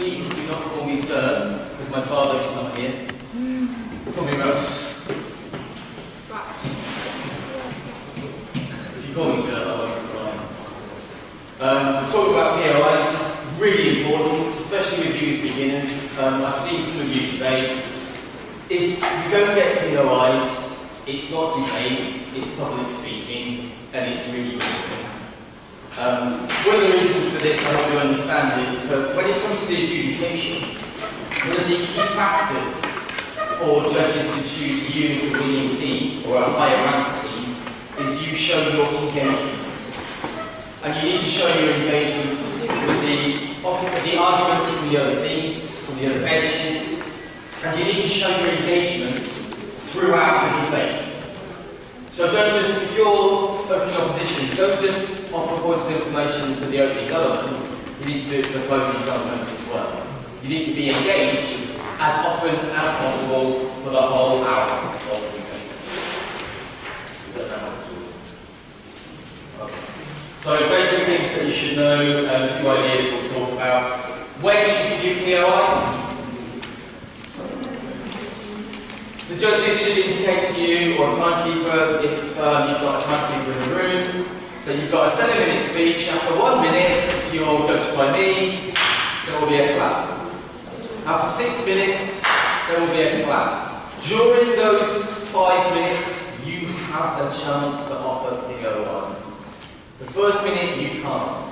please do not call me sir, because my father is not here. Call me Russ. If you call me sir, I won't reply. Talk about POIs, really important, especially with you as beginners. I've seen some of you today. If you don't get POIs, it's not debate, it's public speaking, and it's really important. One of the reasons for this, I hope you understand, is that when it comes to the adjudication, one of the key factors for judges to choose you as a winning team or a higher ranked team is you show your engagement. And you need to show your engagement with the arguments from the other teams, from the other benches, and you need to show your engagement throughout the debate. So don't just, if you're opening opposition, don't just offer points of information to the opening government, you need to do it to the closing government as well. You need to be engaged as often as possible for the whole hour of the debate. So basic things that you should know, a few ideas we'll talk about. When should you do POIs? The judges should indicate to you, or a timekeeper, if you've got a timekeeper in the room, that you've got a 7-minute speech. After 1 minute, if you're judged by me, there will be a clap. After 6 minutes, there will be a clap. During those 5 minutes, you have a chance to offer POIs. The first minute, you can't.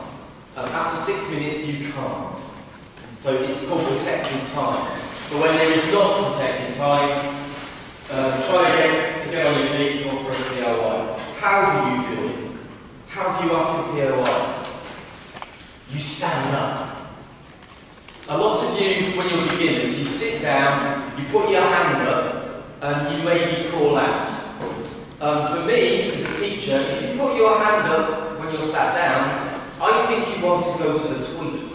After 6 minutes, you can't. So it's called protected time. But when there is not protected time, try again to get on your feet to offer a POI. How do you do it? How do you ask a POI? You stand up. A lot of you, when you're beginners, you sit down, you put your hand up, and you maybe call out. For me, as a teacher, if you put your hand up when you're sat down, I think you want to go to the toilet.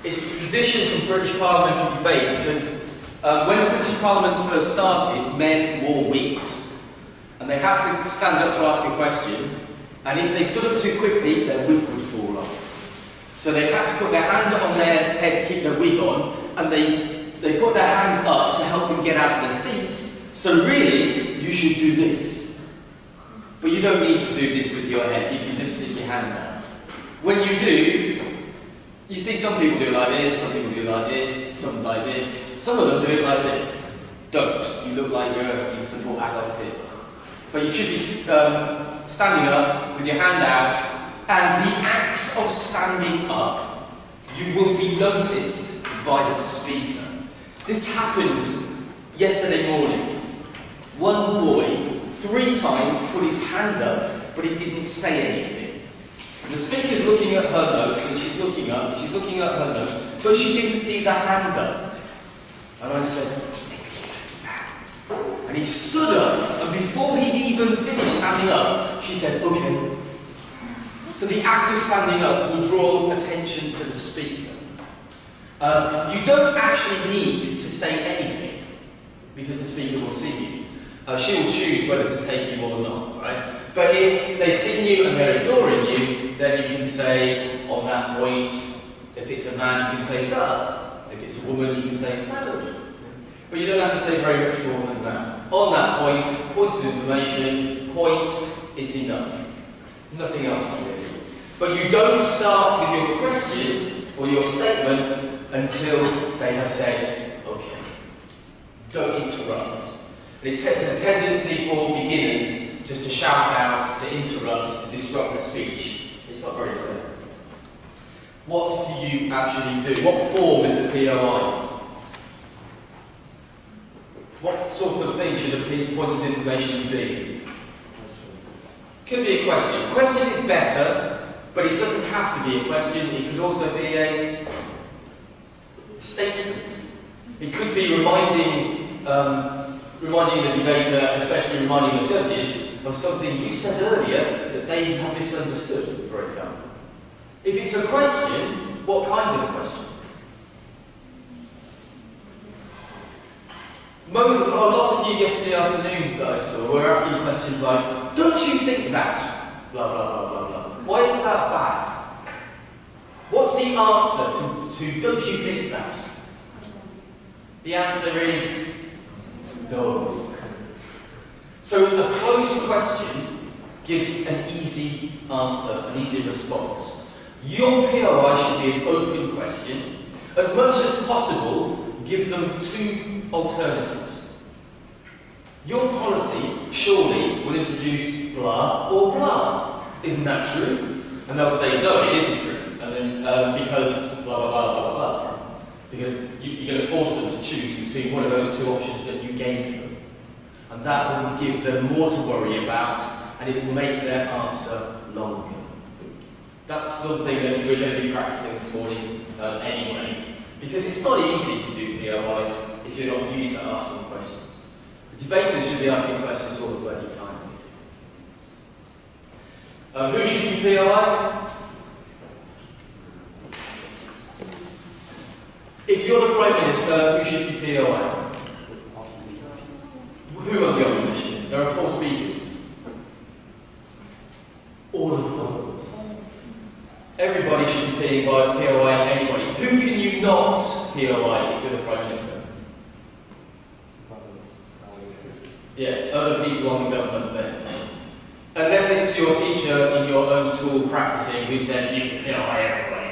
It's a tradition from British parliamentary debate because when the British Parliament first started, men wore wigs. And they had to stand up to ask a question, and if they stood up too quickly, their wig would fall off. So they had to put their hand on their head to keep their wig on, and they put their hand up to help them get out of their seats. So really, you should do this. But you don't need to do this with your head, you can just stick your hand out. When you do, you see some people do it like this, some people do it like this, some like this. Some of them do it like this. Don't. You look like you support Adolf Hitler. But you should be standing up with your hand out, and the acts of standing up, you will be noticed by the speaker. This happened yesterday morning. One boy 3 times put his hand up, but he didn't say anything. And the speaker's looking at her notes, and she's looking at her notes, but she didn't see the hand up. And I said, maybe you can stand. And he stood up, and before he'd even finished standing up, she said, okay. So the act of standing up will draw attention to the speaker. You don't actually need to say anything, because the speaker will see you. She will choose whether to take you or not, right? But if they've seen you and they're ignoring you, then you can say, on that point, if it's a man, you can say, sir. If it's a woman, you can say, madam. But you don't have to say very much more than that. On that point, points of information, point, it's enough. Nothing else, really. But you don't start with your question or your statement until they have said, okay. Don't interrupt. It's a tendency for beginners just to shout out, to interrupt, to disrupt the speech. It's not very fair. What do you actually do? What form is a POI? What sort of thing should a point of information be? Could be a question. A question is better, but it doesn't have to be a question. It could also be a statement. It could be reminding the debater, especially reminding the judges, of something you said earlier that they have misunderstood, for example. If it's a question, what kind of question? A lot of you yesterday afternoon that I saw were asking questions like, don't you think that? Blah, blah, blah, blah, blah. Why is that bad? What's the answer to don't you think that? The answer is no. So a closed question gives an easy answer, an easy response. Your POI should be an open question. As much as possible, give them two alternatives. Your policy surely will introduce blah or blah. Isn't that true? And they'll say, no, it isn't true. And then, because blah, blah, blah, blah, blah, blah. Because you're going to force them to choose between one of those two options that you gave them. And that will give them more to worry about, and it will make their answer longer. That's something that we're going to be practicing this morning anyway. Because it's not easy to do POIs if you're not used to asking questions. The debaters should be asking questions all the bloody time. Who should be POI? If you're the Prime Minister, who should be POI? Who are the opposition? There are 4 speakers. All of them. Everybody should be POI anybody. Who can you not POI if you're the Prime Minister? Yeah, other people on the government bench. Unless it's your teacher in your own school practicing who says you can POI everybody.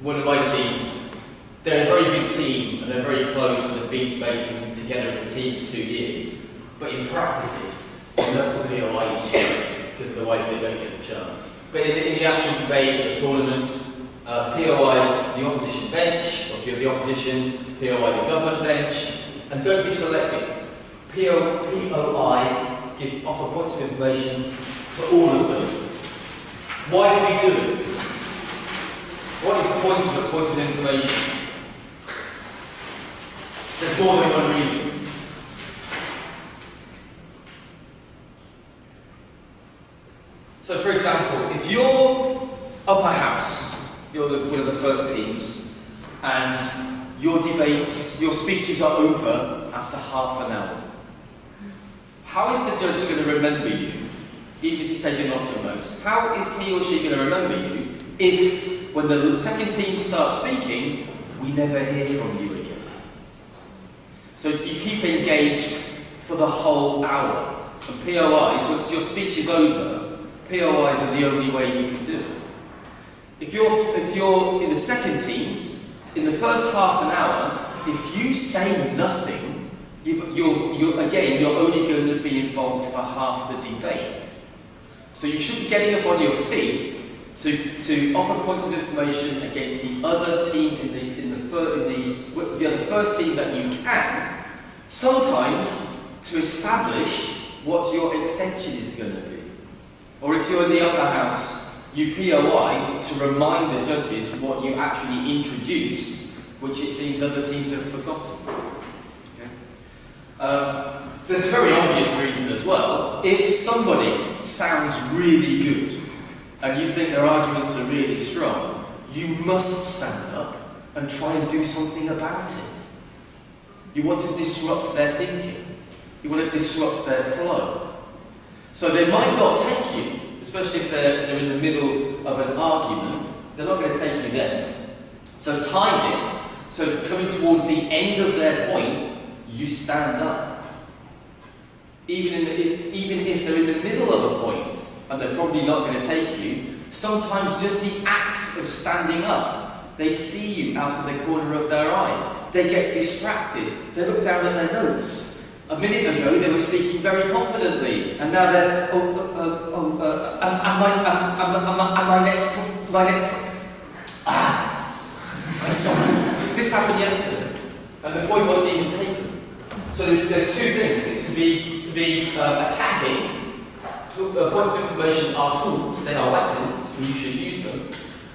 One of my teams, they're a very big team and they're very close and they've been debating together as a team for 2 years. But in practices, they love to POI each other because otherwise they don't get the chance. But in the actual debate at the tournament, POI the opposition bench, or if you're the opposition, POI the government bench, and don't be selective. POI give offer points of information to all of them. Why do we do it? What is the point of a point of information? There's more than one reason. So for example, if you're upper house, you're one of the first teams, and your debates, your speeches are over after half an hour, how is the judge going to remember you, even if you say you're not so nice? How is he or she going to remember you if, when the second team starts speaking, we never hear from you again? So you keep engaged for the whole hour. And POIs, once your speech is over, POIs are the only way you can do it. If you're in the second teams, in the first half an hour, if you say nothing, you're only going to be involved for half the debate. So you should be getting up on your feet to offer points of information against the other team in the other first team that you can. Sometimes to establish what your extension is going to be. Or if you're in the upper house, you POI to remind the judges what you actually introduced, which it seems other teams have forgotten. There's a very obvious reason as well. If somebody sounds really good and you think their arguments are really strong, you must stand up and try and do something about it. You want to disrupt their thinking. You want to disrupt their flow. So they might not take you, especially if they're in the middle of an argument. They're not going to take you then. So time it, so coming towards the end of their point, you stand up. Even if they're in the middle of a point, and they're probably not going to take you, sometimes just the act of standing up, they see you out of the corner of their eye. They get distracted. They look down at their notes. A minute ago, they were speaking very confidently, and now they're, I'm sorry. This happened yesterday, and the point wasn't even taken. So there's 2 things. It's to be attacking. Points of information are tools. They are weapons, and you should use them.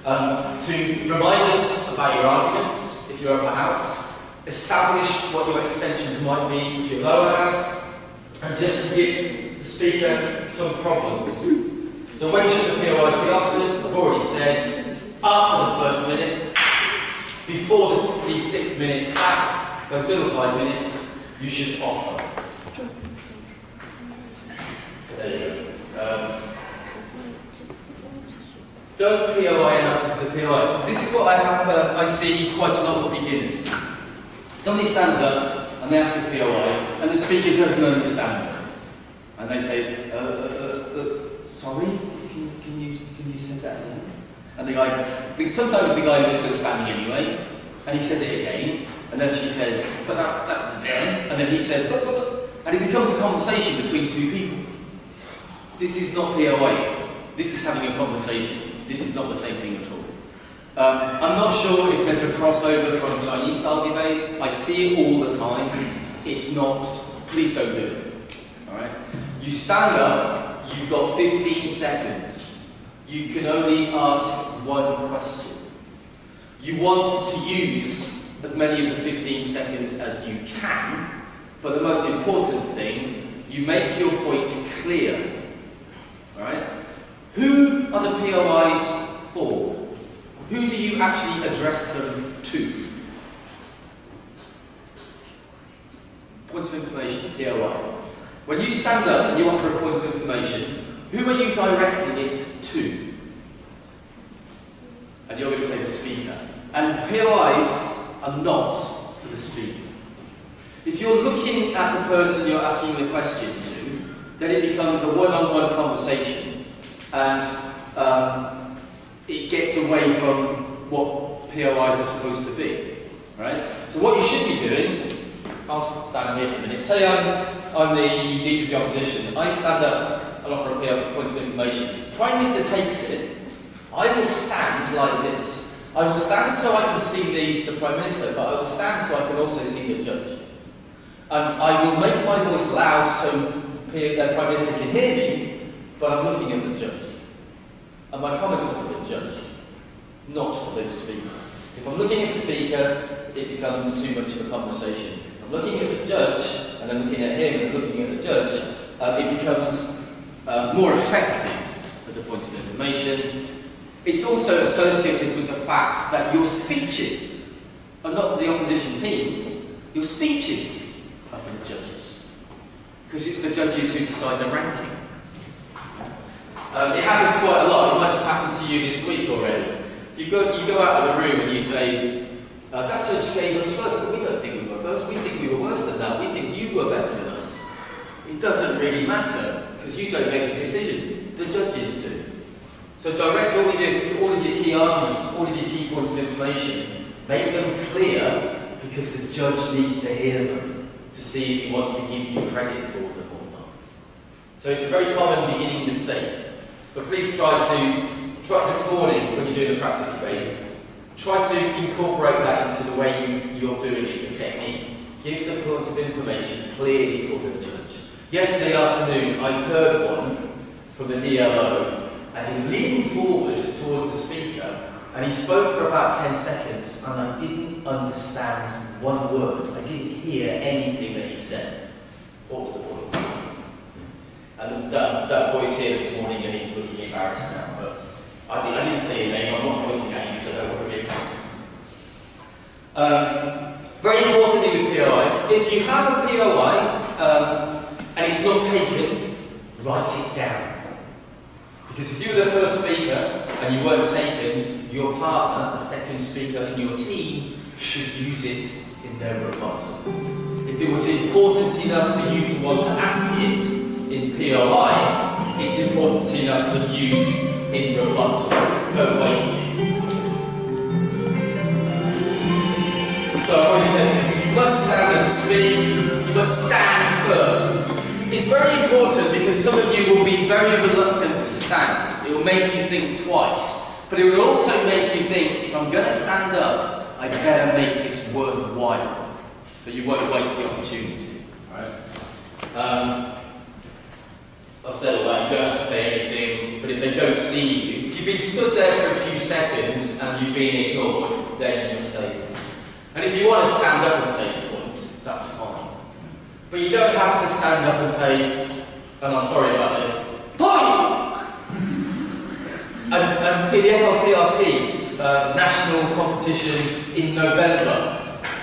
To remind us about your arguments, if you're upper house. Establish what your extensions might be if you're lower house. And just to give the speaker some problems. So when should the POIs be offered? I've already said, after the first minute, before the 6th minute, those middle 5 minutes, you should offer. There you go. Don't POI an answer to the POI. This is what I see quite a lot of beginners. Somebody stands up and they ask a POI, and the speaker doesn't understand them. And they say, sorry, can you say that again? And the guy, sometimes the guy is still standing anyway, and he says it again, and then she says, and then he says, and it becomes a conversation between two people. This is not POI. This is having a conversation. This is not the same thing at all. I'm not sure if there's a crossover from Chinese style debate. I see it all the time. It's not, please don't do it. Alright? You stand up, you've got 15 seconds. You can only ask one question. You want to use as many of the 15 seconds as you can, but the most important thing, you make your point clear. Alright? Who are the POIs for? Who do you actually address them to? Points of information, POI. When you stand up and you offer a point of information, who are you directing it to? And you're going to say the speaker. And POIs are not for the speaker. If you're looking at the person you're asking the question to, then it becomes a one-on-one conversation, and it gets away from what POIs are supposed to be. Right? So what you should be doing, I'll stand here for a minute. Say I'm the leader of the opposition. I stand up and offer a point of information. Prime Minister takes it. I will stand like this. I will stand so I can see the Prime Minister, but I will stand so I can also see the judge. And I will make my voice loud so the Prime Minister can hear me, but I'm looking at the judge. And my comments are for the judge, not for the speaker. If I'm looking at the speaker, it becomes too much of a conversation. If I'm looking at the judge, and I'm looking at him and looking at the judge, it becomes more effective as a point of information. It's also associated with the fact that your speeches are not for the opposition teams, your speeches are for the judges. Because it's the judges who decide the ranking. It happens quite a lot. It might have happened to you this week already. You go out of the room and you say, that judge gave us first, but we don't think we were first. We think we were worse than that. We think you were better than us. It doesn't really matter, because you don't make the decision. The judges do. So direct all of your key arguments, all of your key points of information. Make them clear, because the judge needs to hear them to see if he wants to give you credit for them or not. So it's a very common beginning mistake. But please try this morning, when you're doing the practice debate, try to incorporate that into the way you're doing it, the technique. Give the point of information clearly for the judge. Yesterday afternoon, I heard one from the DLO, and he was leaning forward towards the speaker, and he spoke for about 10 seconds, and I didn't understand one word. I didn't hear anything that he said. What was the point? And that boy's here this morning, and he's looking embarrassed now, but I didn't say your name. I'm not pointing at you, so don't worry. Very importantly with POIs, if you have a POI and it's not taken, write it down. Because if you were the first speaker and you weren't taken, your partner, the second speaker in your team, should use it in their rebuttal. If it was important enough for you to want to ask it in POI, it's important enough to use in rebuttal. Don't waste it. So I've already said this. You must stand and speak. You must stand first. It's very important because some of you will be very reluctant to stand. It will make you think twice. But it will also make you think, if I'm going to stand up, I better make this worthwhile. So you won't waste the opportunity. Right? I've said all that, you don't have to say anything, but if they don't see you, if you've been stood there for a few seconds and you've been ignored, then you must say something. And if you want to stand up and say your point, that's fine. But you don't have to stand up and say, and I'm sorry about this, point! And in the FLTRP national competition in November,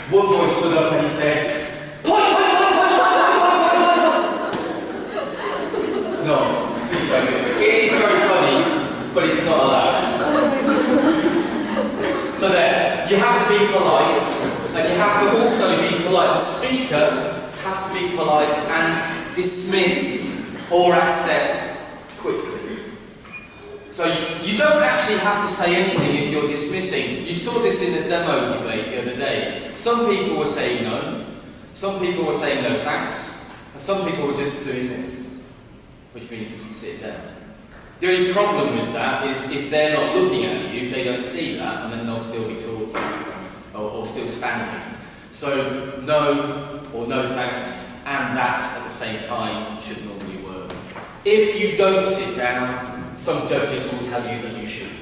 one boy stood up and he said, point, point, point, point, point, point, point, point. No, please don't do it. It is very funny, but it's not allowed. So there, you have to be polite, and you have to also be polite. The speaker has to be polite and dismiss or accept quickly. So you don't actually have to say anything if you're dismissing. You saw this in the demo debate the other day. Some people were saying no, some people were saying no thanks, and some people were just doing this, which means sit down. The only problem with that is if they're not looking at you, they don't see that, and then they'll still be talking or still standing. So no or no thanks and that at the same time should normally work. If you don't sit down, some judges will tell you that you should.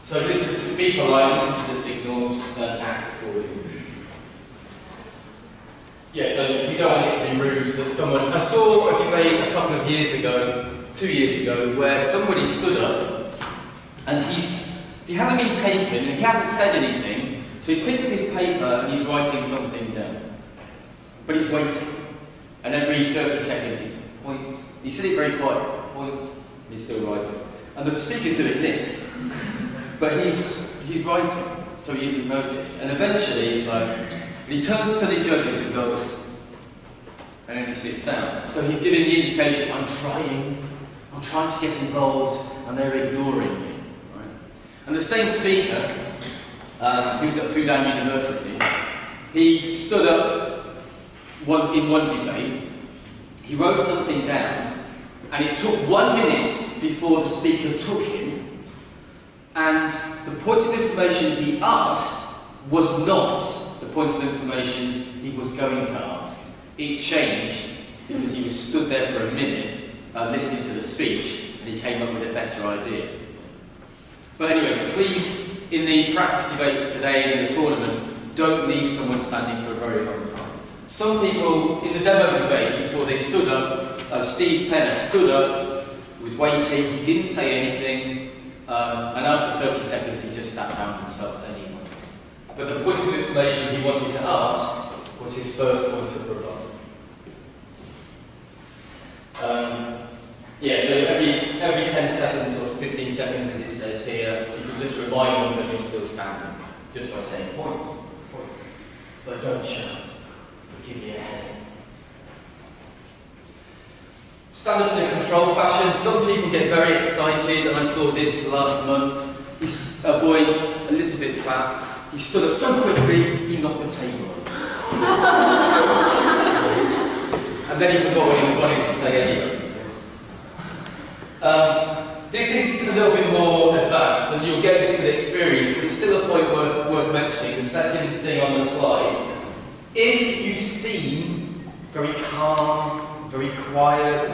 So listen to be polite, listen to the signals and act accordingly. Yeah, so we don't want it to be rude that someone... I saw a debate a couple of years ago, 2 years ago, where somebody stood up and he hasn't been taken and he hasn't said anything, so he's picked up his paper and he's writing something down. But he's waiting. And every 30 seconds he's point. He said it very quiet, point, and he's still writing. And the speaker's doing this. But he's writing, so he isn't noticed. And eventually he's like, and he turns to the judges and goes, and then he sits down. So he's giving the indication, I'm trying to get involved, and they're ignoring me. Right? And the same speaker, who was at Fudan University, he stood up in one debate, he wrote something down, and it took 1 minute before the speaker took him, and the point of information he asked was not the point of information he was going to ask. It changed because he was stood there for a minute listening to the speech, and he came up with a better idea. But anyway, please, in the practice debates today and in the tournament, don't leave someone standing for a very long time. Some people, in the demo debate, you saw they stood up, Steve Penner stood up, was waiting, he didn't say anything, and after 30 seconds he just sat down himself anyway. But the point of information he wanted to ask was his first point of rebuttal. Yeah, so every 10 seconds or 15 seconds, as it says here, you can just remind them that you're still standing, just by saying point. But don't shout, but give me a head. Stand up in a controlled fashion. Some people get very excited, and I saw this last month. He's a boy, a little bit fat. He stood up so quickly, he knocked the table over. And then he forgot what he wanted to say anyway. This is a little bit more advanced, and you'll get this with experience, but it's still a point worth mentioning. The second thing on the slide. If you seem very calm, very quiet,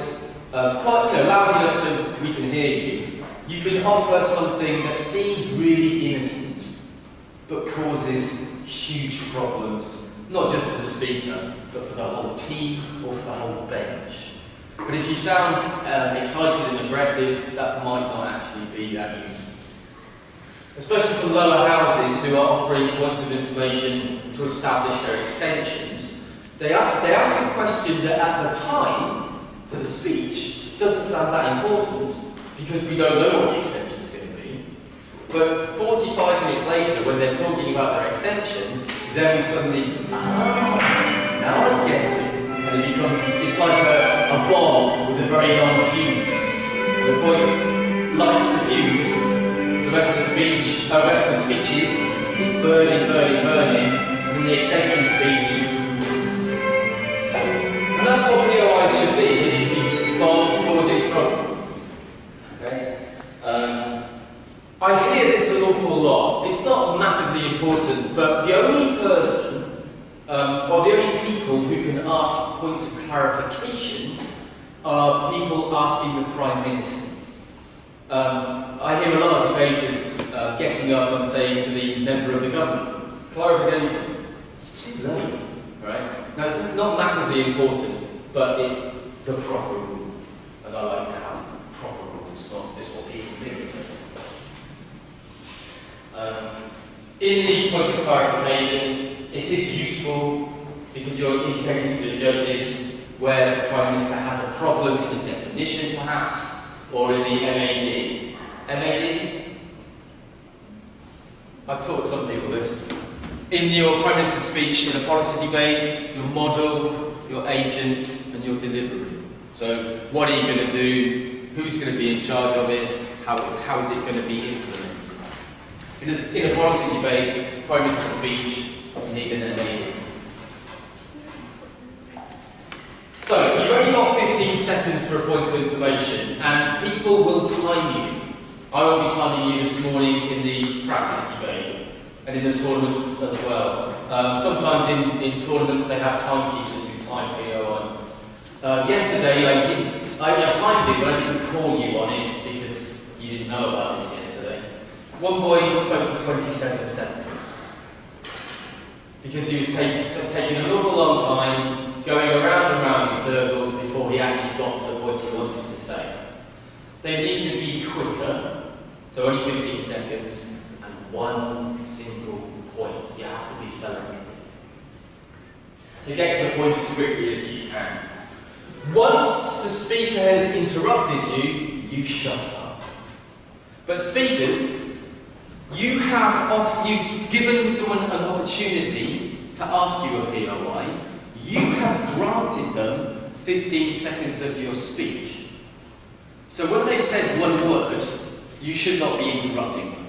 quite loud enough so we can hear you, you can offer something that seems really innocent, but causes huge problems, not just for the speaker, but for the whole team or for the whole bench. But if you sound excited and aggressive, that might not actually be that useful. Especially for lower houses who are offering points of information to establish their extensions, they ask a question that at the time to the speech doesn't sound that important because we don't know what the extension is going to be. But 45 minutes later, when they're talking about their extension, then we suddenly, now I get it. And it becomes, it's like a bomb with a very long fuse. The point lights the fuse, the rest of the speeches, it's burning, burning, burning, and then the extension speech. And that's what POIs should be. They should be bombs causing trouble. Okay? I hear this an awful lot. It's not massively important, but the only person or the only people who can ask points of clarification are people asking the Prime Minister. I hear a lot of debaters getting up and saying to the member of the government, clarification, it's too late, right? Now it's not massively important, but it's the proper rule. And I like to have proper rules, not just what people think is in the point of clarification, it is useful because you're indicating to the judges where the Prime Minister has a problem in the definition, perhaps, or in the MAD. MAD? I've taught some people this. In your Prime Minister's speech in a policy debate, your model, your agent, and your delivery. So, what are you going to do? Who's going to be in charge of it? How is it going to be implemented? In a policy debate, Prime Minister's speech, you need an enabler. So, you've only got 15 seconds for a point of information, and people will time you. I will be timing you this morning in the practice debate, and in the tournaments as well. Sometimes in tournaments they have timekeepers who time POIs. Yesterday I timed it, but I didn't call you on it because you didn't know about this yesterday. One boy spoke for 27 seconds because he was taking an awful long time, going around and round in circles before he actually got to the point he wanted to say. They need to be quicker, so only 15 seconds and one single point. You have to be selective. So get to the point as quickly as you can. Once the speaker has interrupted you, you shut up. But speakers, you've given someone an opportunity to ask you a POI. You have granted them 15 seconds of your speech. So when they've said one word, you should not be interrupting them.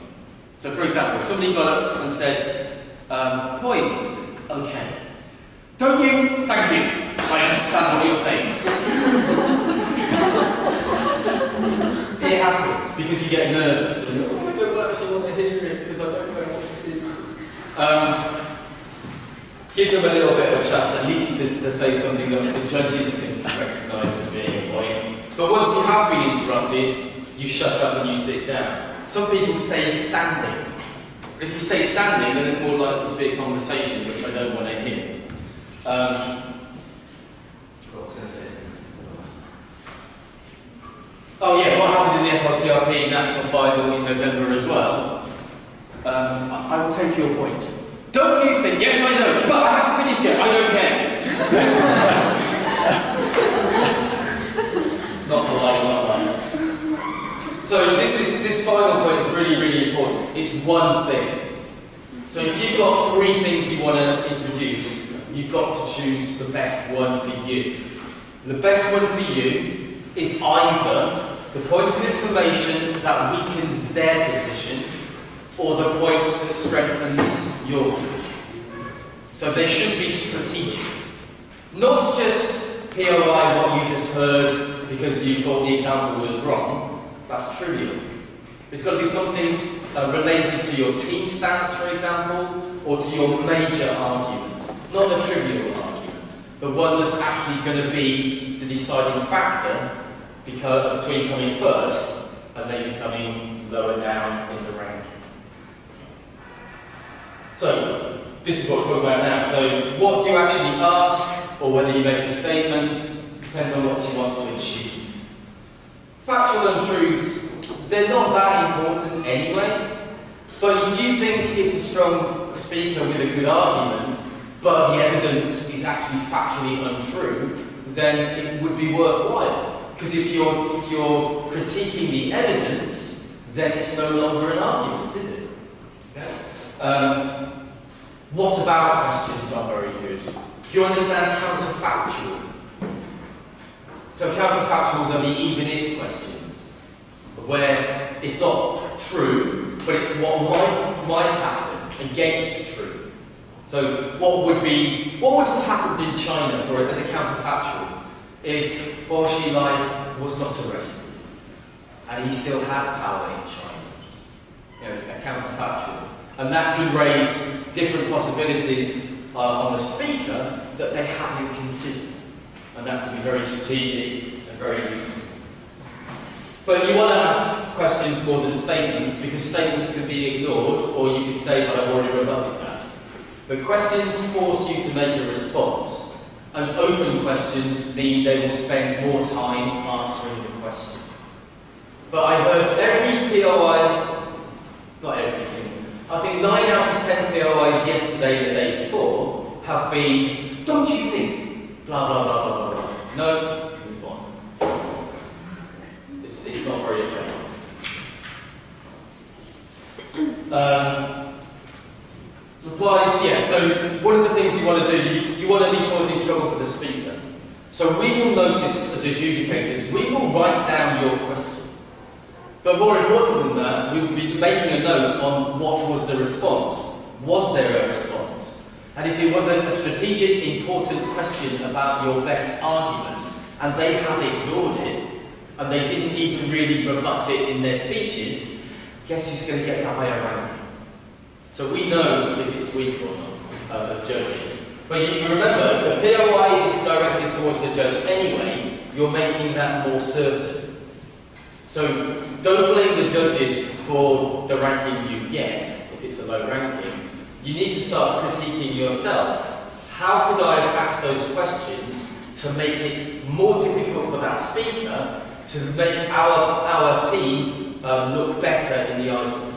So for example, somebody got up and said, point, okay. Don't you? Thank you. I understand what you're saying. It happens because you get nervous. And, I don't actually want to hear it because I don't know what to do. Give them a little bit of a chance, at least to say something that the judges can recognise as being a point. But once you have been interrupted, you shut up and you sit down. Some people stay standing. If you stay standing, then it's more likely to be a conversation, which I don't want to hear. What was I going to say? Oh yeah, what happened in the FRTRP national final in November as well? I will take your point. Don't you think? Yes, I know, but I haven't finished yet. I don't care. Not polite, not nice. So this final point is really, really important. It's one thing. So if you've got three things you want to introduce, you've got to choose the best one for you. And the best one for you is either the point of information that weakens their position or the point that strengthens your position. So they should be strategic. Not just POI what you just heard because you thought the example was wrong. That's trivial. It's got to be something related to your team stance, for example, or to your major argument. Not the trivial argument. The one that's actually going to be the deciding factor between coming first and maybe coming lower down in the ranking. So, this is what we're talking about now. So, what do you actually ask, or whether you make a statement, depends on what you want to achieve. Factual untruths, they're not that important anyway, but if you think it's a strong speaker with a good argument, but the evidence is actually factually untrue, then it would be worthwhile. Because if you're critiquing the evidence, then it's no longer an argument, is it? Okay. What about questions are very good. Do you understand counterfactual? So counterfactuals are the even if questions, where it's not true, but it's what might happen against the truth. So what would have happened in China as a counterfactual if Bo Xilai was not arrested and he still had power in China? A counterfactual. And that could raise different possibilities on the speaker that they hadn't considered. And that could be very strategic and very useful. But you want to ask questions more than statements, because statements can be ignored, or you could say, but I've already rebutted that. But questions force you to make a response, and open questions mean they will spend more time answering the question. But I heard every POI, not every single, I think 9 out of 10 POIs yesterday and the day before have been, don't you think, blah, blah, blah, blah, blah. No, move on. It's not very effective. so one of the things you want to do, you want to be causing trouble for the speaker. So we will notice as adjudicators, we will write down your question. But more important than that, we will be making a note on what was the response. Was there a response? And if it was a strategic, important question about your best argument, and they have ignored it, and they didn't even really rebut it in their speeches, guess who's going to get the higher ranking? So we know if it's weak or not, as judges. But you remember, if the POI is directed towards the judge anyway, you're making that more certain. So don't blame the judges for the ranking you get, if it's a low ranking. You need to start critiquing yourself. How could I have asked those questions to make it more difficult for that speaker to make our team look better in the eyes of the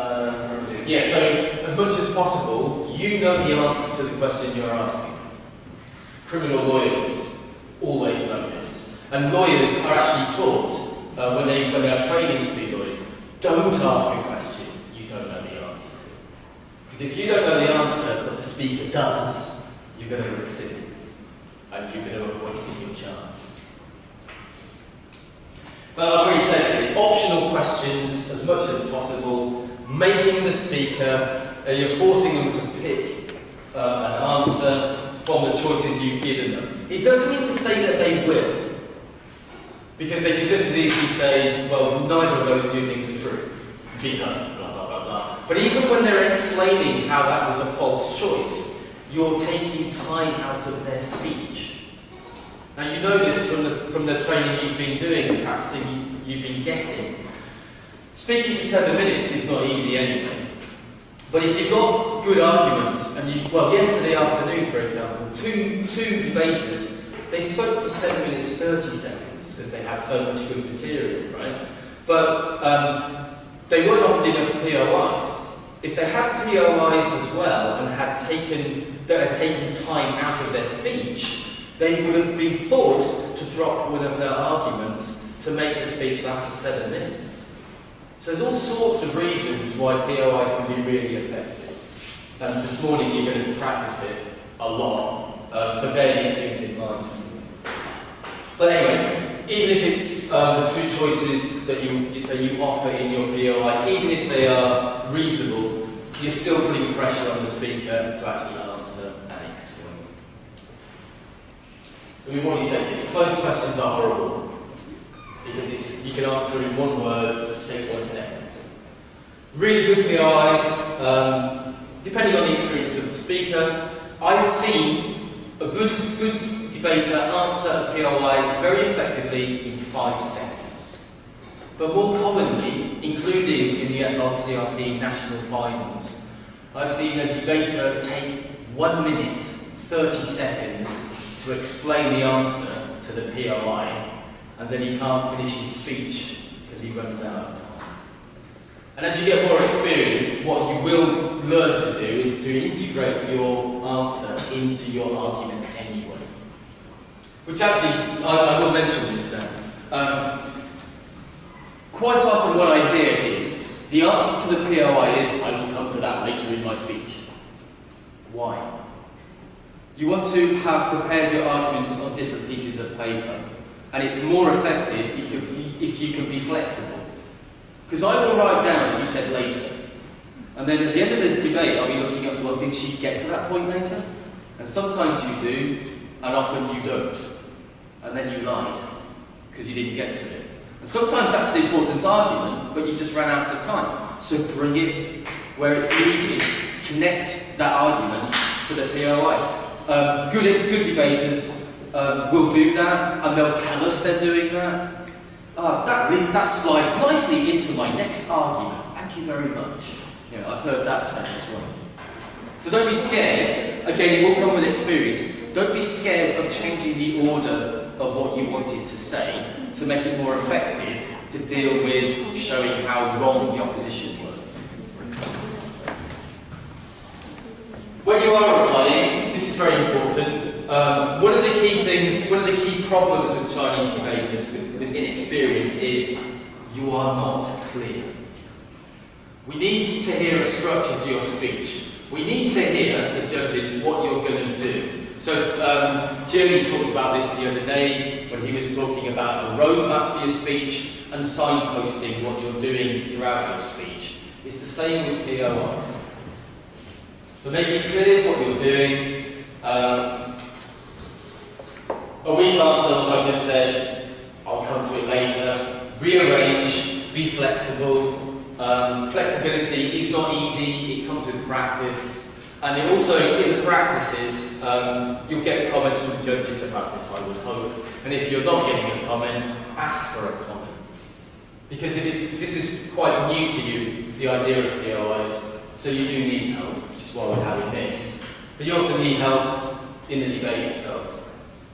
judges? Yeah, so as much as possible, you know the answer to the question you're asking. Criminal lawyers always know this. And lawyers are actually taught, when they are training to be lawyers, don't ask a question you don't know the answer to. Because if you don't know the answer, but the speaker does, you're going to look silly. And you're going to have wasted your chance. Well, I've already said this, optional questions as much as possible, making the speaker, you're forcing them to pick an answer from the choices you've given them. It doesn't mean to say that they will. Because they could just as easily say, well, neither of those two things are true, because blah, blah, blah, blah. But even when they're explaining how that was a false choice, you're taking time out of their speech. Now you know this from the training you've been doing, the practicing you've been getting. Speaking for 7 minutes is not easy anyway. But if you've got good arguments, and well, yesterday afternoon, for example, two debaters, they spoke for 7 minutes, 30 seconds. Because they had so much good material, right? But they weren't offered enough POIs. If they had POIs as well and had taken time out of their speech, they would have been forced to drop one of their arguments to make the speech last for 7 minutes. So there's all sorts of reasons why POIs can be really effective. And this morning you're going to practice it a lot, so bear these things in mind. But anyway, even if it's the two choices that you offer in your POI, even if they are reasonable, you're still putting pressure on the speaker to actually answer and explain. So we've already said this, closed questions are horrible, because you can answer in one word, it takes 1 second. Really good POIs, depending on the experience of the speaker, I've seen a good debater answer a POI very effectively in 5 seconds. But more commonly, including in the FRTRP national finals, I've seen a debater take 1 minute, 30 seconds to explain the answer to the POI, and then he can't finish his speech because he runs out of time. And as you get more experience, what you will learn to do is to integrate your answer into your argument anyway. Which actually, I will mention this now. Quite often what I hear is, the answer to the POI is, I will come to that later in my speech. Why? You want to have prepared your arguments on different pieces of paper, and it's more effective if you can be flexible. Because I will write down what you said later, and then at the end of the debate I'll be looking at, well, did she get to that point later? And sometimes you do, and often you don't. And then you lied, because you didn't get to it. And sometimes that's the important argument, but you just ran out of time. So bring it where it's needed, connect that argument to the POI. Good debaters will do that, and they'll tell us they're doing that. That slides nicely into my next argument. Thank you very much. I've heard that said as well. So don't be scared. Again, it will come with experience. Don't be scared of changing the order of what you wanted to say to make it more effective to deal with showing how wrong the opposition was. When you are replying, this is very important. One of the key problems with Chinese debaters with inexperience is you are not clear. We need to hear a structure to your speech. We need to hear, as judges, what you're going to do. So Jeremy talked about this the other day when he was talking about a roadmap for your speech and signposting what you're doing throughout your speech. It's the same with POIs. So make it clear what you're doing. A weak answer, like I just said, I'll come to it later. Rearrange, be flexible. Flexibility is not easy, it comes with practice. And it also, in the practices, you'll get comments from judges about this, I would hope. And if you're not getting a comment, ask for a comment. Because this is quite new to you, the idea of POIs, so you do need help, which is why we're having this. But you also need help in the debate itself.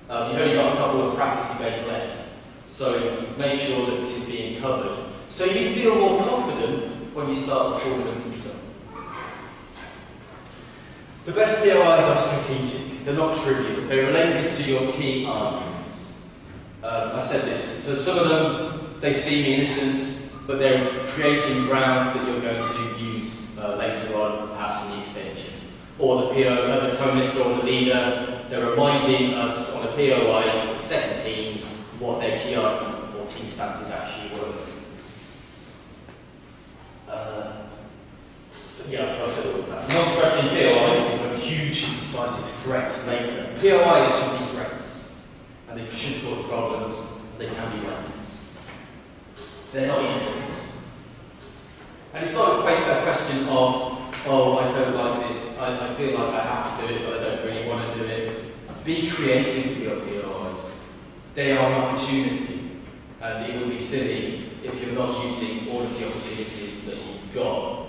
You've only got a couple of practice debates left, so make sure that this is being covered. So you feel more confident when you start the tournament and so on. The best POIs are strategic, they're not trivial, they're related to your key arguments. I said this, so some of them, they seem innocent, but they're creating ground that you're going to use later on, perhaps in the extension. Or the co-minister or the leader, they're reminding us on a POI to the second teams what their key arguments or team stances actually were. So I said all of that. Non-threatening POIs become huge and decisive threats later. POIs should be threats, and they should cause problems, and they can be weapons. They're not innocent. And it's not a question of, oh, I don't like this, I feel like I have to do it, but I don't really want to do it. Be creative with your POIs. They are an opportunity, and it would be silly if you're not using all of the opportunities that you've got.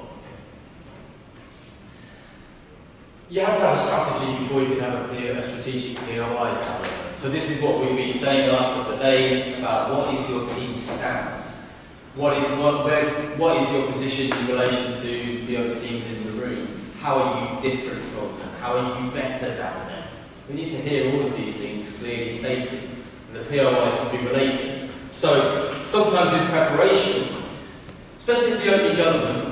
You have to have a strategy before you can have a strategic POI, however. So this is what we've been saying the last couple of days about what is your team's stance. What is your position in relation to the other teams in the room? How are you different from them? How are you better than them? We need to hear all of these things clearly stated, and the POIs can be related. So sometimes in preparation, especially if you're opening government,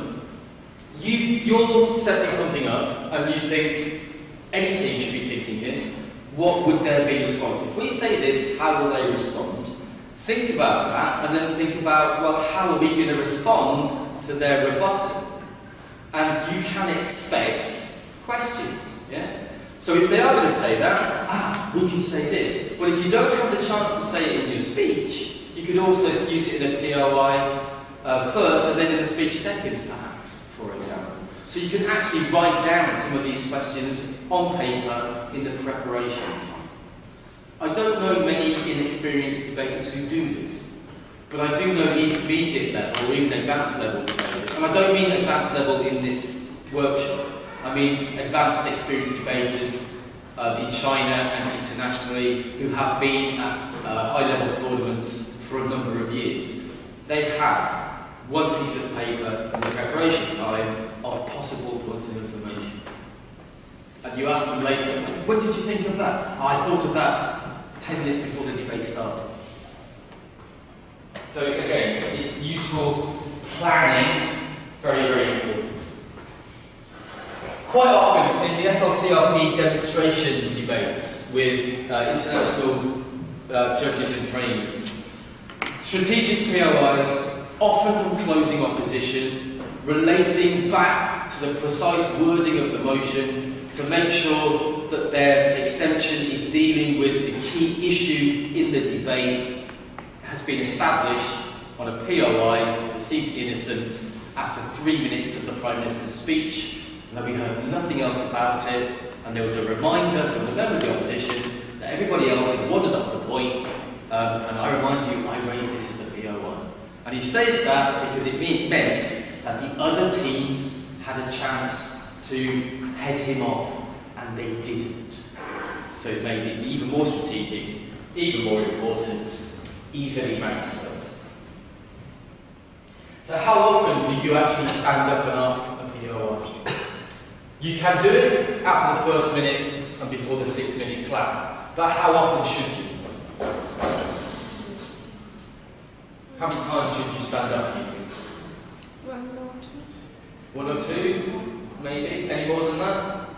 you're setting something up and you think any team should be thinking this. What would their be response? If we say this, how will they respond? Think about that and then think about, well, how are we going to respond to their rebuttal? And you can expect questions, yeah? So if they are going to say that, we can say this. Well, if you don't have the chance to say it in your speech, you could also use it in a POI first and then in the speech second, perhaps, for example. So you can actually write down some of these questions on paper in the preparation time. I don't know many inexperienced debaters who do this, but I do know the intermediate level or even advanced level debaters. And I don't mean advanced level in this workshop. I mean advanced experienced debaters in China and internationally who have been at high-level tournaments for a number of years. They have one piece of paper in the preparation time of possible points of information. And you ask them later, when did you think of that? Oh, I thought of that 10 minutes before the debate started. So again, it's useful planning, very, very important. Quite often in the FLTRP demonstration debates with international judges and trainers, strategic POIs, often from closing opposition, relating back to the precise wording of the motion to make sure that their extension is dealing with the key issue in the debate has been established on a POI that seems innocent after 3 minutes of the Prime Minister's speech, and that we heard nothing else about it, and there was a reminder from the member of the opposition that everybody else had wandered off the point, and I remind you, I raised this as a POI. And he says that because it meant that the other teams had a chance to head him off, and they didn't. So it made it even more strategic, even more important, easily managed. So how often do you actually stand up and ask a POI? You can do it after the first minute and before the 6-minute clap, but how often should you? How many times should you stand up, do you think? 1 or 2, maybe? Any more than that?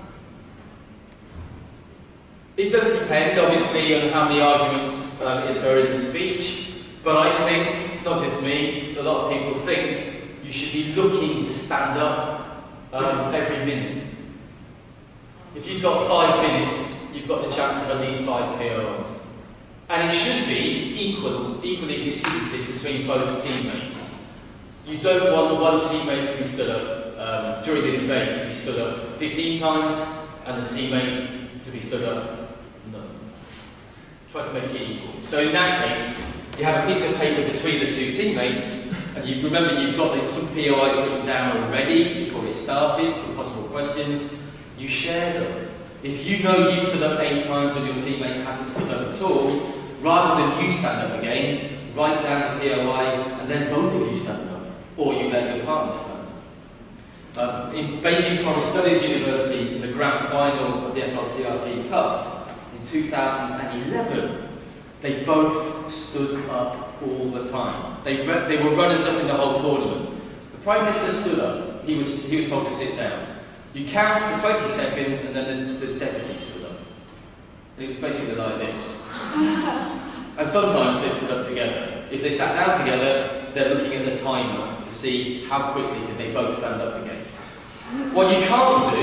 It does depend, obviously, on how many arguments are in the speech, but I think, not just me, a lot of people think you should be looking to stand up every minute. If you've got 5 minutes, you've got the chance of at least 5 POIs. And it should be equally distributed between both teammates. You don't want one teammate to be stood up during the debate to be stood up 15 times and the teammate to be stood up none. Try to make it equal. So in that case, you have a piece of paper between the 2 teammates, and you remember you've got some POIs written down already before it started, some possible questions. You share them. If you know you stood up 8 times and your teammate hasn't stood up at all, rather than you stand up again, write down the POI and then both of you stand up, or you let your partner stand up. In Beijing Foreign Studies University, in the grand final of the FLTRP Cup in 2011, they both stood up all the time. They were runners-up in the whole tournament. The Prime Minister stood up. He was told to sit down. You count for 20 seconds, and then the deputy stood up. And it was basically like this. And sometimes they stood up together. If they sat down together, they're looking at the timer to see how quickly can they both stand up again. What you can't do,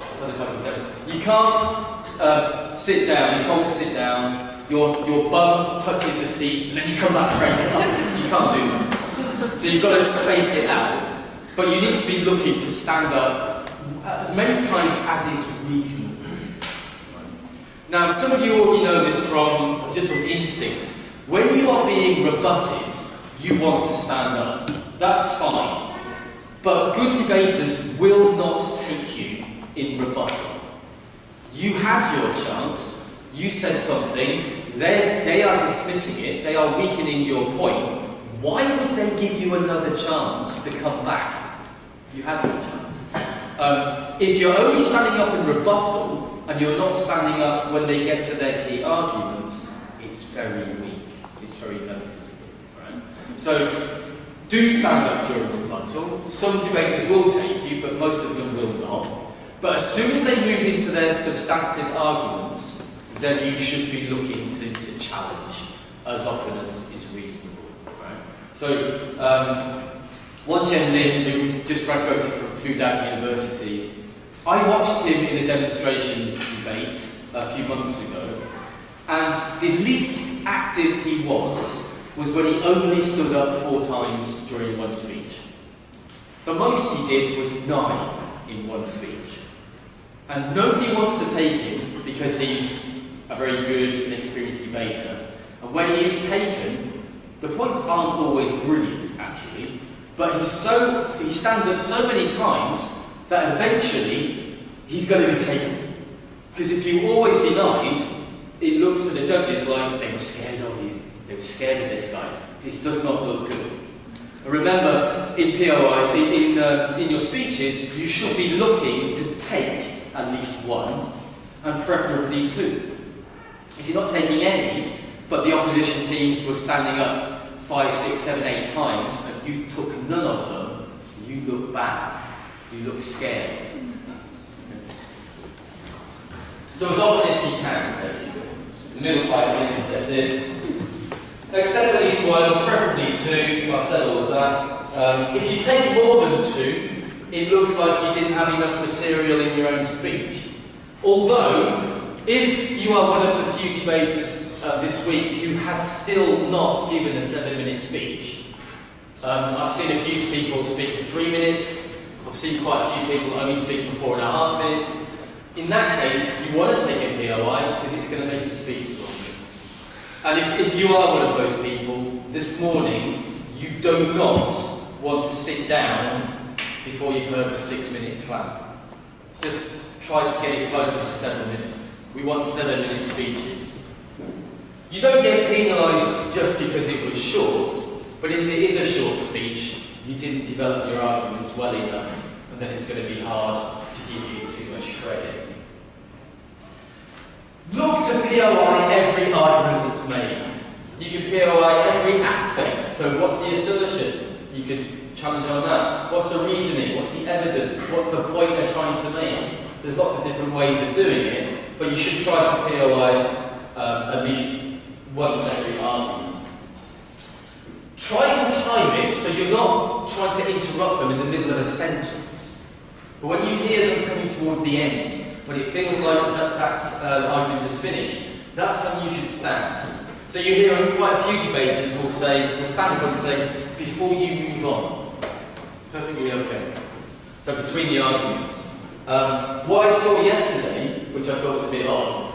I don't know if I can do this, you can't sit down, you're told to sit down, your bum touches the seat, and then you come back straight up. You can't do that. So you've got to space it out. But you need to be looking to stand up as many times as is reasonable. Now, some of you already know this from instinct. When you are being rebutted, you want to stand up. That's fine. But good debaters will not take you in rebuttal. You had your chance, you said something, they are dismissing it, they are weakening your point. Why would they give you another chance to come back? You had your chance. If you're only standing up in rebuttal, and you're not standing up when they get to their key arguments, it's very weak. It's very noticeable. Right? So, do stand up during rebuttal. Some debaters will take you, but most of them will not. But as soon as they move into their substantive arguments, then you should be looking to challenge as often as is reasonable. Right? So, Wan Chen Lin, who just graduated from Fudan University, I watched him in a demonstration debate a few months ago, and the least active he was when he only stood up 4 times during one speech. The most he did was 9 in one speech. And nobody wants to take him because he's a very good and experienced debater. And when he is taken, the points aren't always brilliant, actually, but he stands up so many times that eventually he's going to be taken. Because if you always denied, it looks to the judges like they were scared of you. They were scared of this guy. This does not look good. And remember, in POI, in your speeches, you should be looking to take at least 1, and preferably 2. If you're not taking any, but the opposition teams were standing up 5, 6, 7, 8 times, and you took none of them, you look bad. You look scared. So as often as you can, basically. The middle 5 minutes you said this. Accept at least 1, preferably 2. I've said all of that. If you take more than 2, it looks like you didn't have enough material in your own speech. Although, if you are one of the few debaters this week who has still not given a 7-minute speech, I've seen a few people speak for 3 minutes. I've seen quite a few people only speak for 4.5 minutes. In that case, you want to take a POI because it's going to make your speech longer. And if you are one of those people, this morning, you do not want to sit down before you've heard the 6-minute plan. Just try to get it closer to 7 minutes. We want 7-minute speeches. You don't get penalised just because it was short, but if it is a short speech, you didn't develop your arguments well enough, and then it's going to be hard to give you too much credit. Look to POI every argument that's made. You can POI every aspect. So what's the assertion? You can challenge on that. What's the reasoning? What's the evidence? What's the point they're trying to make? There's lots of different ways of doing it, but you should try to POI at least once every argument. Try to time it so you're not trying to interrupt them in the middle of a sentence. But when you hear them coming towards the end, when it feels like that argument is finished, that's when you should stand. So you hear quite a few debaters will stand up and say, before you move on. Perfectly okay. So between the arguments. What I saw yesterday, which I thought was a bit odd,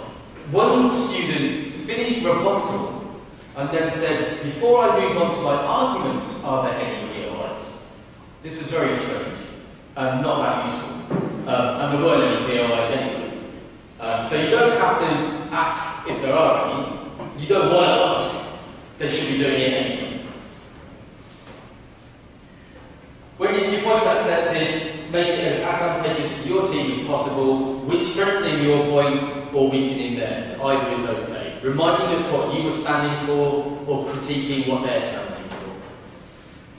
one student finished rebuttal and then said, before I move on to my arguments, are there any POIs? This was very strange, not that useful. And there weren't any POIs anyway. So you don't have to ask if there are any. You don't want to ask. They should be doing it anyway. When your point's accepted, make it as advantageous for your team as possible, strengthening your point or weakening theirs. Either is okay. Reminding us what you were standing for or critiquing what they're standing for.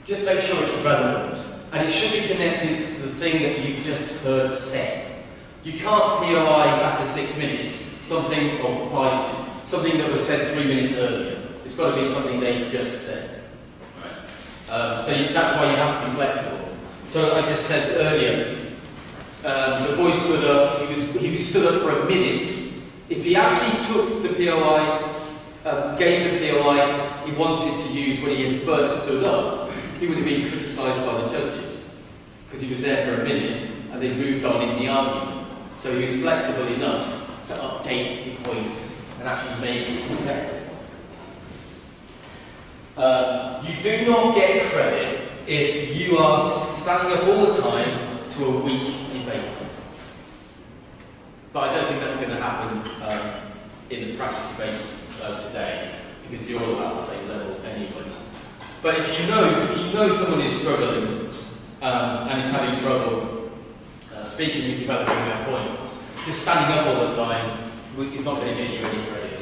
Just make sure it's relevant. And it should be connected to the thing that you've just heard said. You can't POI after 6 minutes, something or 5 minutes, something that was said 3 minutes earlier. It's got to be something they just said. Right? That's why you have to be flexible. So I just said earlier, the boy stood up, he was stood up for a minute. If he actually took the POI, gave the POI he wanted to use when he had first stood up, he would have been criticised by the judges. Because he was there for a minute and they moved on in the argument. So he was flexible enough to update the point and actually make it better. You do not get credit if you are standing up all the time to a weak debater. But I don't think that's going to happen in the practice debates today, because you're all at the same level anyway. But if you know someone is struggling and is having trouble speaking and developing their point, just standing up all the time is not going to get you any credit.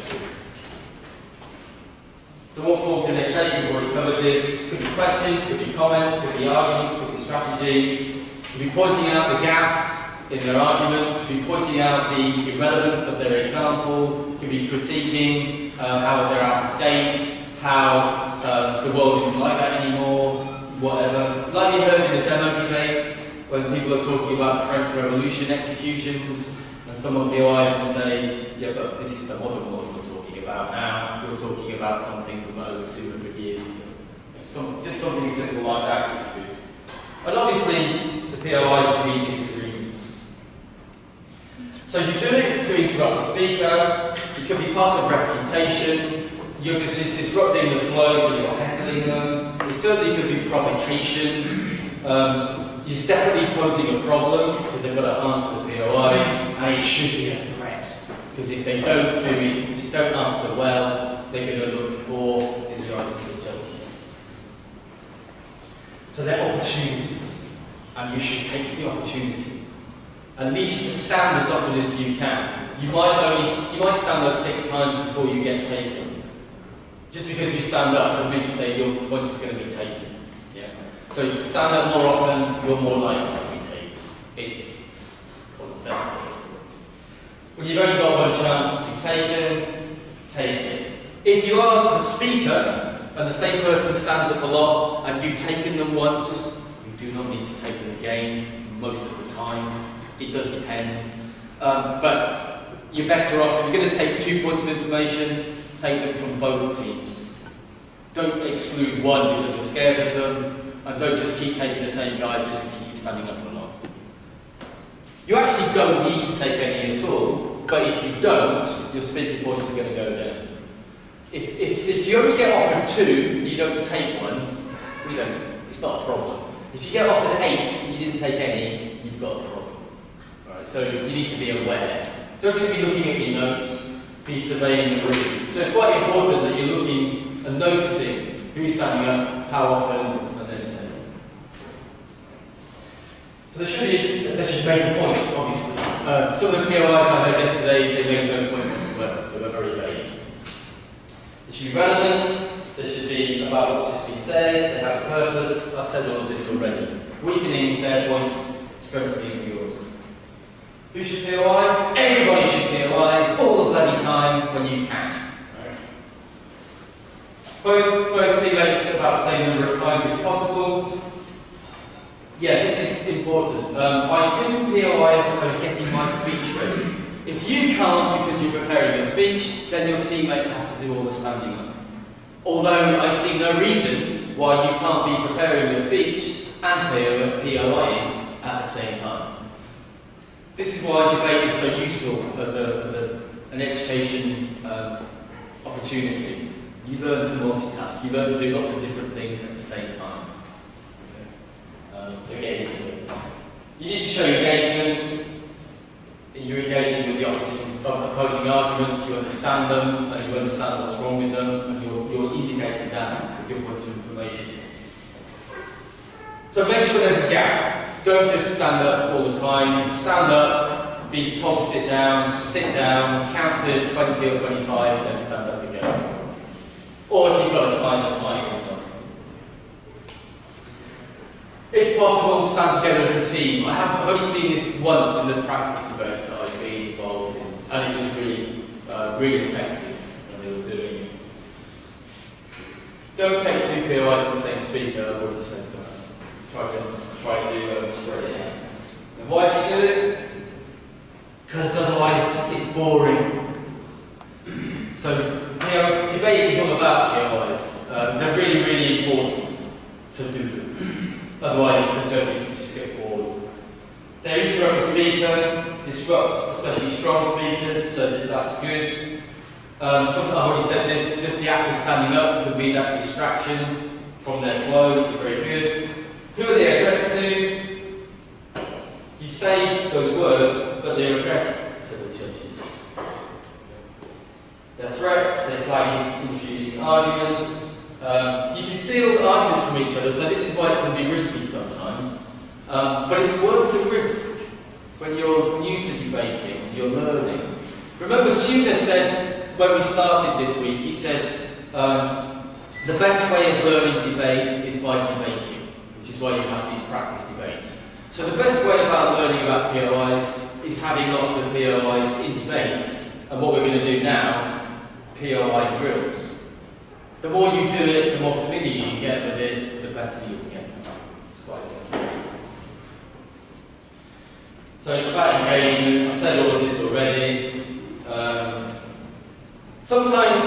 So what form can they take? We've already covered this. Could be questions, could be comments, could be arguments, could be strategy. Could be pointing out the gap in their argument, could be pointing out the irrelevance of their example, could be critiquing how they're out of date, how the world isn't like that anymore, whatever. Like you heard in the demo debate, when people are talking about the French Revolution executions, and someone POIs and say, yeah, but this is the modern world we're talking about now, we're talking about something from over 200 years ago. Just something simple like that could be. And obviously, the POIs can be disagreements. So you do it to interrupt the speaker, it could be part of reputation, you're just disrupting the flow so you're handling them, it certainly could be provocation, you're definitely posing a problem because they've got to answer the POI, and it should be a threat, because if they don't answer well, they're going to look poor in the eyes of the judge. So they're opportunities, and you should take the opportunity. At least stand as often as you can. You might stand up 6 times before you get taken. Just because you stand up doesn't mean to say your point is going to be taken. Yeah. So you stand up more often, you're more likely to be taken. It's common sense. When you've only got one chance to be taken, take it. If you are the speaker and the same person stands up a lot and you've taken them once, you do not need to take them again most of the time. It does depend. But you're better off, if you're going to take 2 points of information, take them from both teams. Don't exclude one because you're scared of them, and don't just keep taking the same guy just because you keep standing up a lot. You actually don't need to take any at all, but if you don't, your speaking points are going to go down. If you only get offered 2 and you don't take one, it's not a problem. If you get offered 8 and you didn't take any, you've got a problem. Right, so you need to be aware. Don't just be looking at your notes, be surveying the room. So it's quite important that you're looking and noticing who's standing up, how often, and then taking. So they should make a point, obviously. Some of the POIs I heard yesterday, they made no point whatsoever. They were very vague. They should be relevant, they should be about what's just been said, they have a purpose. I've said all of this already. Weakening their points, strengthening yours. Who should POI? Everybody should POI all the bloody time when you can. Right? Both teammates about the same number of times if possible. Yeah, this is important. I couldn't POI if I was getting my speech ready. If you can't because you're preparing your speech, then your teammate has to do all the standing up. Although I see no reason why you can't be preparing your speech and POIing at the same time. This is why debate is so useful as an education opportunity. You learn to multitask, you learn to do lots of different things at the same time. To get into it. You need to show engagement. You're engaging with the opposing arguments, you understand them, and you understand what's wrong with them, and you're indicating that with your points of information. So make sure there's a gap. Don't just stand up all the time. Stand up, be told to sit down, count to 20 or 25, then stand up again. Or if you've got a timer yourself. If possible, stand together as a team. I've only seen this once in the practice debates that I've been involved in, and it was really effective when they were doing it. Don't take two POIs from the same speaker, I've already said that. Try to spread it out. And why do you do it? Because otherwise it's boring. So, debate is all about POIs. They're really important to do them. Otherwise, the judges just get bored. They interrupt the speaker, disrupt especially strong speakers, so that's good. Something I've already said this, just the act of standing up could be that distraction from their flow, which is very good. Who are they addressed to? You say those words, but they're addressed to the judges. They're threats, they're flagging, introducing arguments. You can steal arguments from each other, so this is why it can be risky sometimes. But it's worth the risk when you're new to debating, you're learning. Remember, Tudor said, when we started this week, he said, the best way of learning debate is by debating, which is why you have these practice debates. So the best way about learning about POIs is having lots of POIs in debates, and what we're going to do now, POI drills. The more you do it, the more familiar you get with it, the better you'll get. It's quite simple. So it's about engagement. I've said all of this already. Sometimes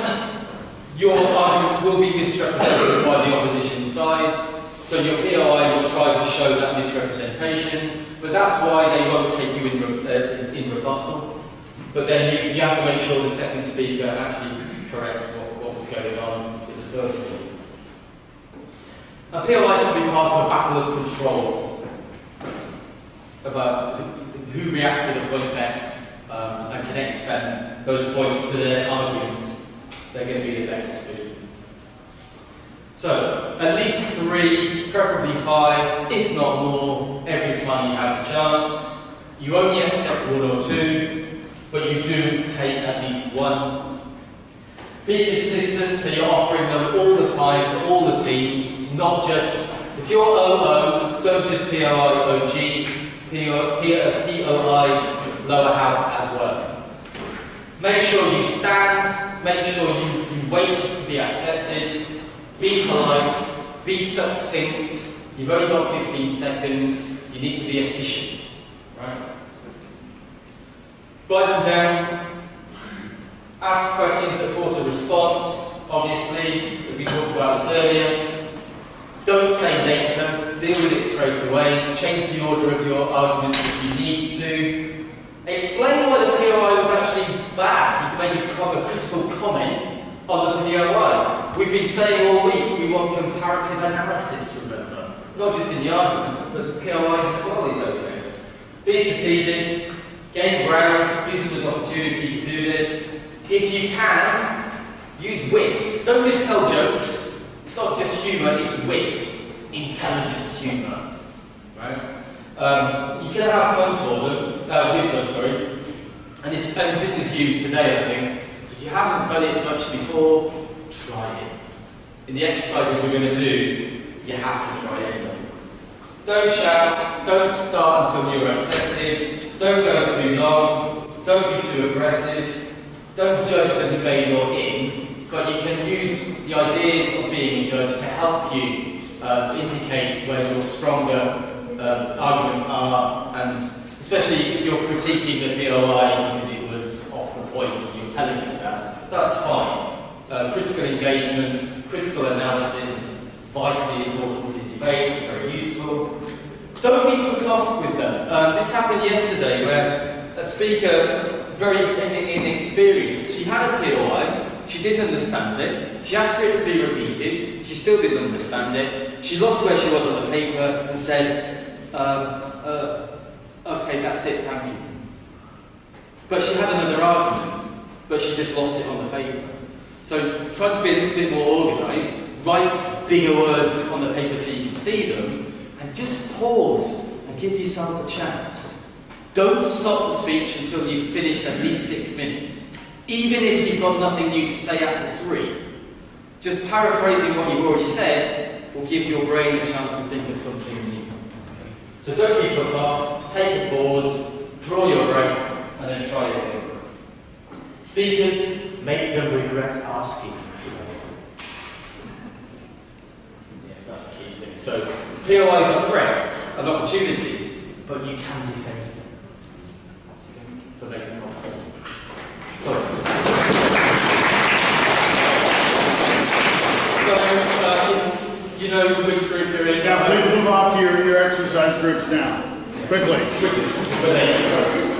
your arguments will be misrepresented by the opposition sides, so your POI will try to show that misrepresentation, but that's why they won't take you in rebuttal. But then you have to make sure the second speaker actually corrects what was going on. First one. Now, POIs can be part of a battle of control about who reacts to the point best and connects those points to their arguments. They're going to be the better student. So, at least 3, preferably 5, if not more, every time you have a chance. You only accept 1 or 2, but you do take at least 1. Be consistent, so you're offering them all the time to all the teams, not just, if you're OO, don't just POI OG, POI lower house as well. Make sure you stand, make sure you wait to be accepted, be polite, be succinct, you've only got 15 seconds, you need to be efficient, right? Write them down. Ask questions that force a response, obviously, we talked about this earlier. Don't say later, deal with it straight away, change the order of your arguments if you need to. Explain why the POI was actually bad. You can make a critical comment on the POI. We've been saying all week we want comparative analysis, remember? Not just in the arguments, but the POIs as well is okay. Be strategic, gain ground, use them as opportunity to do this. If you can, use wit. Don't just tell jokes. It's not just humour, it's wit. Intelligent humour. Right? You can have fun with them, sorry. And this is you today, I think. If you haven't done it much before, try it. in the exercises we're going to do, you have to try it. Don't shout, don't start until you're accepted, don't go too long, don't be too aggressive, don't judge the debate you're in, but you can use the ideas of being a judge to help you indicate where your stronger arguments are, and especially if you're critiquing the POI because it was off the point and you're telling us that's fine. Critical engagement, critical analysis, vitally important in debate, very useful. Don't be put off with them. This happened yesterday where a speaker, very inexperienced, she had a POI, she didn't understand it, she asked for it to be repeated, she still didn't understand it, she lost where she was on the paper and said, okay, that's it, thank you. But she had another argument, but she just lost it on the paper. So try to be a little bit more organised, write bigger words on the paper so you can see them, and just pause and give yourself a chance. Don't stop the speech until you've finished at least 6 minutes, even if you've got nothing new to say after 3. Just paraphrasing what you've already said will give your brain a chance to think of something new. So don't be put off, take a pause, draw your breath, and then try it again. Speakers, make them regret asking. Yeah, that's a key thing. So, POIs are threats and opportunities, but you can defend them. To make them confident. So, you know which group you're in. Yeah, please move off to your exercise groups now. Quickly. But there you go.